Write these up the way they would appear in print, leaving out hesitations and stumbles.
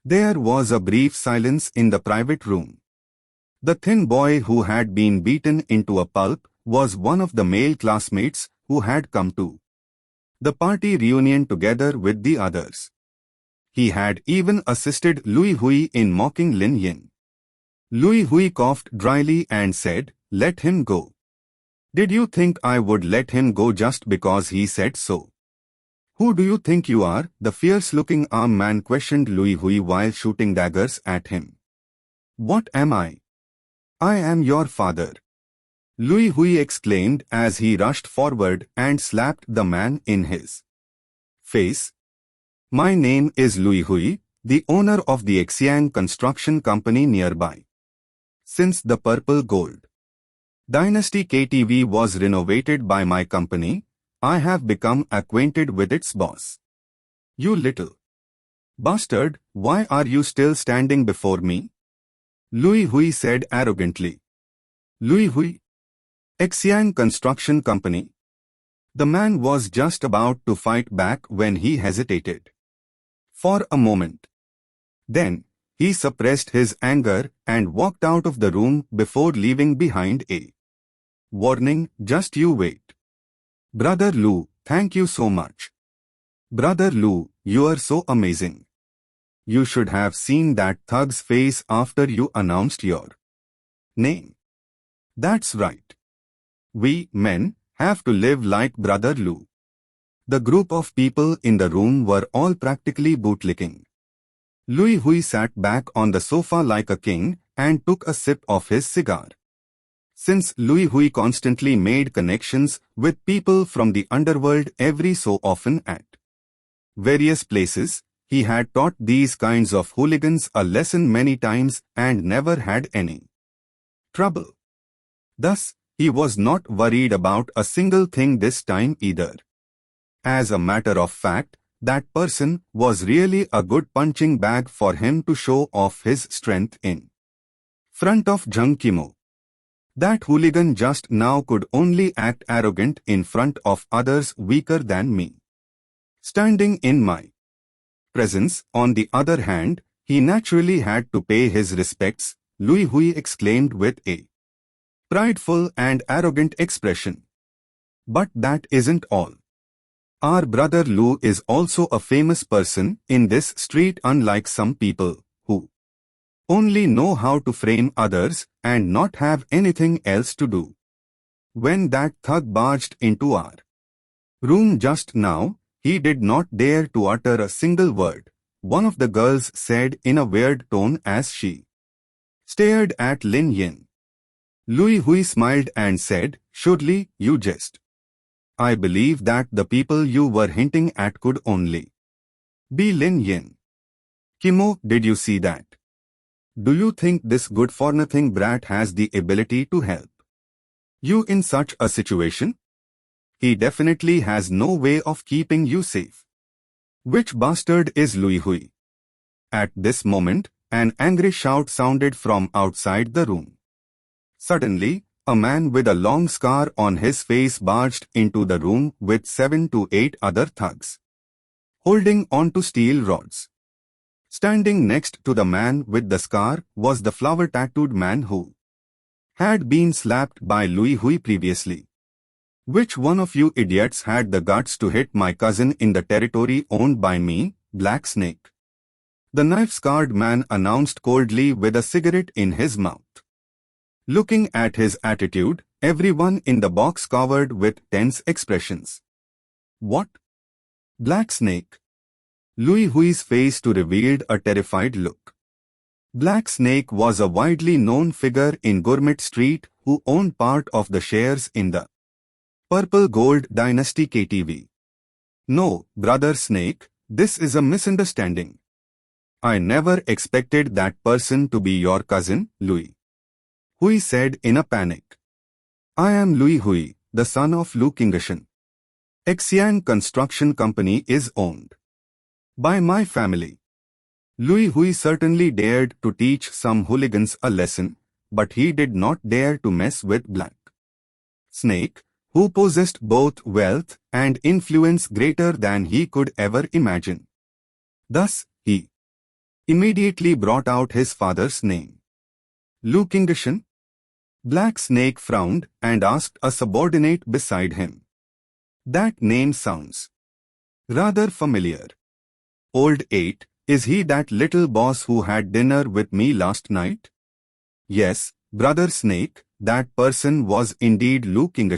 There was a brief silence in the private room. The thin boy who had been beaten into a pulp was one of the male classmates who had come to the party reunion together with the others. He had even assisted Lui Hui in mocking Lin Yin. Lui Hui coughed dryly and said, "Let him go." "Did you think I would let him go just because he said so?" "Who do you think you are?" the fierce-looking arm man questioned Lui Hui while shooting daggers at him. "What am I?" "I am your father," Lui Hui exclaimed as he rushed forward and slapped the man in his face. "My name is Lui Hui, the owner of the Xuyang Construction Company nearby. Since the purple gold Dynasty KTV was renovated by my company, I have become acquainted with its boss. You little bastard, why are you still standing before me?" Lui Hui said arrogantly. "Lui Hui? Xuyang Construction Company?" The man was just about to fight back when he hesitated for a moment. Then, he suppressed his anger and walked out of the room before leaving behind a warning, "Just you wait. Brother Lu, thank you so much. Brother Lu, you are so amazing. You should have seen that thug's face after you announced your name. That's right. We, men, have to live like Brother Lu." The group of people in the room were all practically bootlicking. Lui Hui sat back on the sofa like a king and took a sip of his cigar. Since Lui Hui constantly made connections with people from the underworld every so often at various places, he had taught these kinds of hooligans a lesson many times and never had any trouble. Thus, he was not worried about a single thing this time either. As a matter of fact, that person was really a good punching bag for him to show off his strength in front of Zheng Qimo. That hooligan just now could only act arrogant in front of others weaker than me. Standing in my presence, on the other hand, he naturally had to pay his respects, Lui Hui exclaimed with a prideful and arrogant expression. But that isn't all. Our brother Lu is also a famous person in this street, unlike some people who only know how to frame others and not have anything else to do. When that thug barged into our room just now, he did not dare to utter a single word, one of the girls said in a weird tone as she stared at Lin Yin. Lui Hui smiled and said, "Surely, you jest. I believe that the people you were hinting at could only be Lin Yin. Qimo, did you see that? Do you think this good-for-nothing brat has the ability to help you in such a situation? He definitely has no way of keeping you safe." "Which bastard is Lui Hui?" At this moment, an angry shout sounded from outside the room. Suddenly, a man with a long scar on his face barged into the room with 7 to 8 other thugs, holding onto steel rods. Standing next to the man with the scar was the flower-tattooed man who had been slapped by Lui Hui previously. "Which one of you idiots had the guts to hit my cousin in the territory owned by me, Black Snake?" the knife-scarred man announced coldly with a cigarette in his mouth. Looking at his attitude, everyone in the box covered with tense expressions. "What? Black Snake?" Lui Hui's face too revealed a terrified look. Black Snake was a widely known figure in Gourmet Street who owned part of the shares in the Purple Gold Dynasty KTV. "No, Brother Snake, this is a misunderstanding. I never expected that person to be your cousin, Lui," Hui said in a panic. "I am Lui Hui, the son of Lu Qingashan. Xuyang Construction Company is owned by my family." Lui Hui certainly dared to teach some hooligans a lesson, but he did not dare to mess with Black Snake, who possessed both wealth and influence greater than he could ever imagine. Thus, he immediately brought out his father's name. Looking. Black Snake frowned and asked a subordinate beside him. That name sounds rather familiar. Old 8, is he that little boss who had dinner with me last night? Yes, Brother Snake, that person was indeed Looking.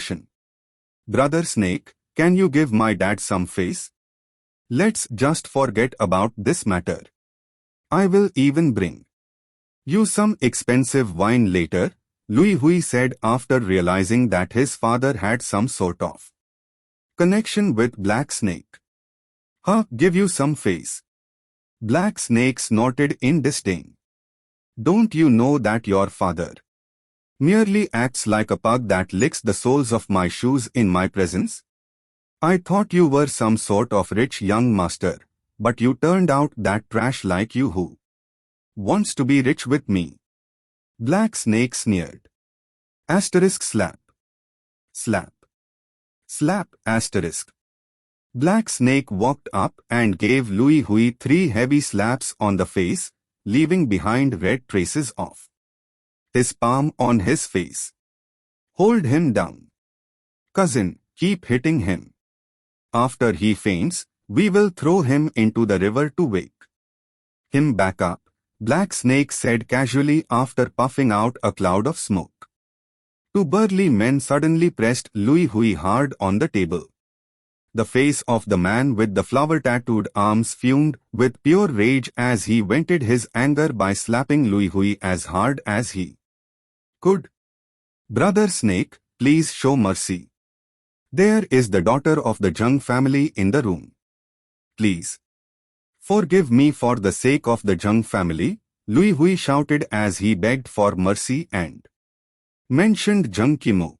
Brother Snake, can you give my dad some face? Let's just forget about this matter. I will even bring you some expensive wine later, Lui Hui said after realizing that his father had some sort of connection with Black Snake. Huh, give you some face. Black Snake snorted in disdain. Don't you know that your father merely acts like a pug that licks the soles of my shoes in my presence? I thought you were some sort of rich young master, but you turned out that trash like you who wants to be rich with me. Black Snake sneered. Asterisk slap. Slap. Slap asterisk. Black Snake walked up and gave Lui Hui 3 heavy slaps on the face, leaving behind red traces of his palm on his face. Hold him down. Cousin, keep hitting him. After he faints, we will throw him into the river to wake him back up, Black Snake said casually after puffing out a cloud of smoke. 2 burly men suddenly pressed Lui Hui hard on the table. The face of the man with the flower-tattooed arms fumed with pure rage as he vented his anger by slapping Lui Hui as hard as he could. Brother Snake, please show mercy. There is the daughter of the Zhang family in the room. Please forgive me for the sake of the Zhang family, Lui Hui shouted as he begged for mercy and mentioned Zhang Qimo,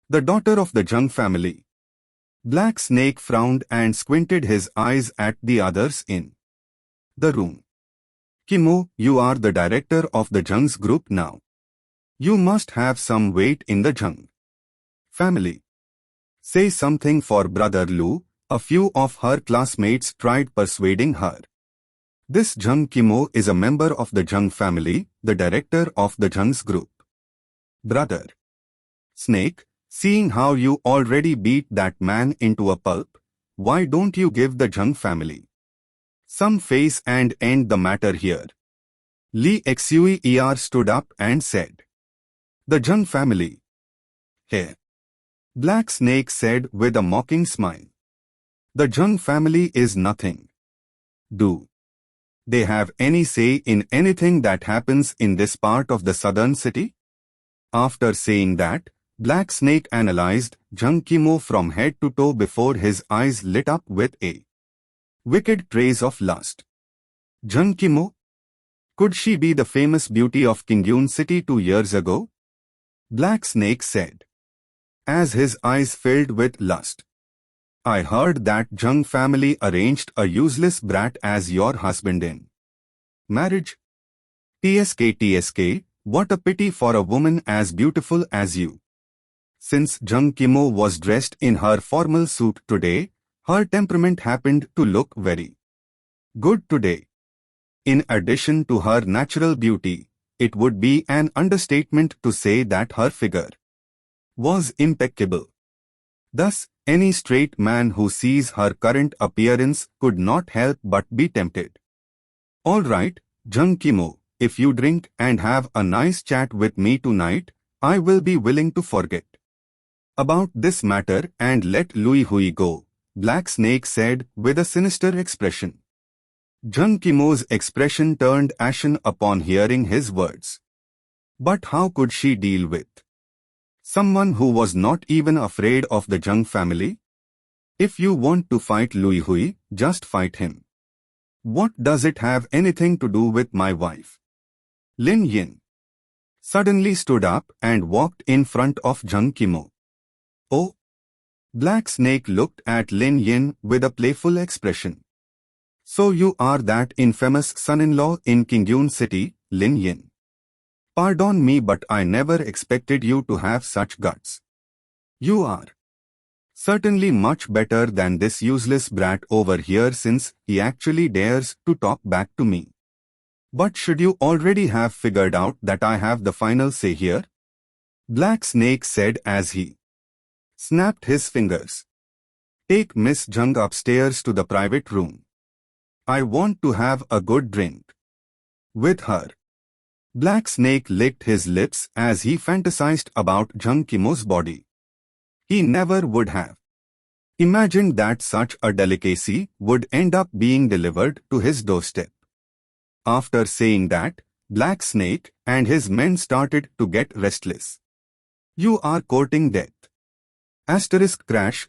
the daughter of the Zhang family. Black Snake frowned and squinted his eyes at the others in the room. Qimo, you are the director of the Zhang's group now. You must have some weight in the Zhang family. Say something for Brother Lu. A few of her classmates tried persuading her. This Zhang Qimo is a member of the Zhang family, the director of the Zhang's group. Brother Snake, seeing how you already beat that man into a pulp, why don't you give the Zhang family some face and end the matter here? Li Xuyang stood up and said. The Zhang family. Hey. Black Snake said with a mocking smile. The Zhang family is nothing. Do they have any say in anything that happens in this part of the southern city? After saying that, Black Snake analyzed Zhang Qimo from head to toe before his eyes lit up with a wicked trace of lust. Zhang Qimo? Could she be the famous beauty of Qingyun City 2 years ago? Black Snake said, as his eyes filled with lust. I heard that Zhang family arranged a useless brat as your husband in marriage. TSK, what a pity for a woman as beautiful as you. Since Zhang Qimo was dressed in her formal suit today, her temperament happened to look very good today. In addition to her natural beauty, it would be an understatement to say that her figure was impeccable. Thus, any straight man who sees her current appearance could not help but be tempted. All right, Zhang Qimo, if you drink and have a nice chat with me tonight, I will be willing to forget about this matter and let Lui Hui go, Black Snake said with a sinister expression. Zhang Qimo's expression turned ashen upon hearing his words. But how could she deal with someone who was not even afraid of the Zhang family? If you want to fight Lui Hui, just fight him. What does it have anything to do with my wife? Lin Yin suddenly stood up and walked in front of Zhang Qimo. Oh! Black Snake looked at Lin Yin with a playful expression. So you are that infamous son-in-law in Qingyun City, Lin Yin. Pardon me, but I never expected you to have such guts. You are certainly much better than this useless brat over here, since he actually dares to talk back to me. But should you already have figured out that I have the final say here? Black Snake said as he snapped his fingers. Take Miss Jung upstairs to the private room. I want to have a good drink with her. Black Snake licked his lips as he fantasized about Jung Kimo's body. He never would have imagined that such a delicacy would end up being delivered to his doorstep. After saying that, Black Snake and his men started to get restless. You are courting death. Crash.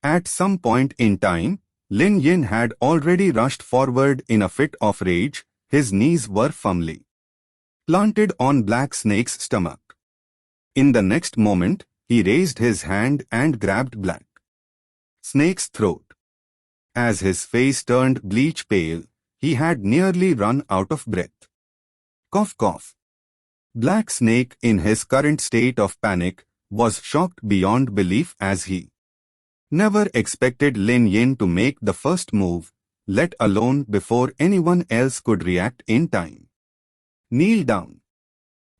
At some point in time, Lin Yin had already rushed forward in a fit of rage. His knees were firmly planted on Black Snake's stomach. In the next moment, he raised his hand and grabbed Black Snake's throat. As his face turned bleach pale, he had nearly run out of breath. Cough cough. Black Snake, in his current state of panic, was shocked beyond belief as he never expected Lin Yin to make the first move, let alone before anyone else could react in time. Kneel down.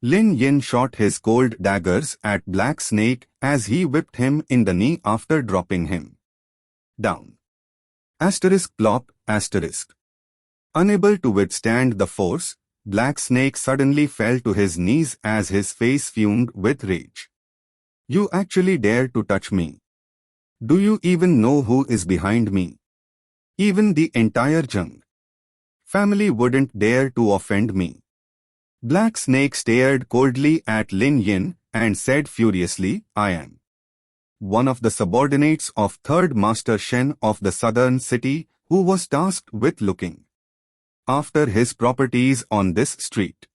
Lin Yin shot his cold daggers at Black Snake as he whipped him in the knee after dropping him down. Plop. Unable to withstand the force, Black Snake suddenly fell to his knees as his face fumed with rage. You actually dare to touch me? Do you even know who is behind me? Even the entire Jung family wouldn't dare to offend me. Black Snake stared coldly at Lin Yin and said furiously, I am one of the subordinates of Third Master Shen of the southern city who was tasked with looking after his properties on this street.